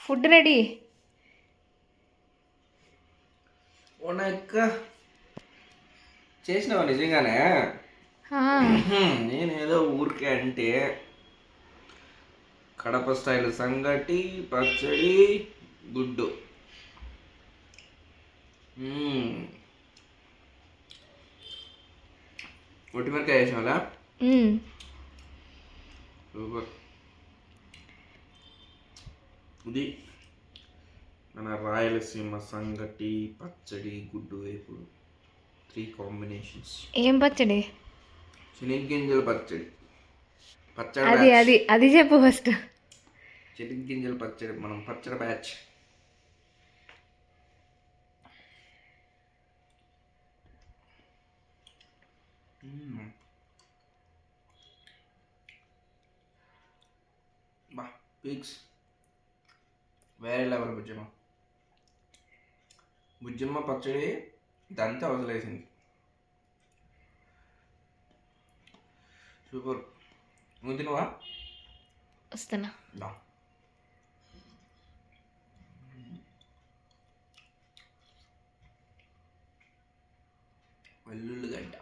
Food ready. ఓనక్క చేసినావా నిజంగానే? నేనేదో ఊరికే అంటే కడప స్టైల్ సంగటి పచ్చడి గుడ్డు. ఒట్టిమిరకాయ వేసావాలా? సూపర్. ఇది మన రాయలసీమ సంగటి పచ్చడి గుడ్డు వేపుడు 3 కాంబినేషన్స్. ఏం పచ్చడి? శనగ్గింజల పచ్చడి. పచ్చడి అది అది అది చెప్పు ఫస్ట్. శనగ్గింజల పచ్చడి, మనం పచ్చడి బ్యాచ్. బా పీక్స్ వేరే లెవెల్. బుజ్జమ్మ పచ్చడి దంతా వదిలేసింది. సూపర్. నువ్వు తినవా? వస్తున్నా. వెల్లుల్లిగడ్డ.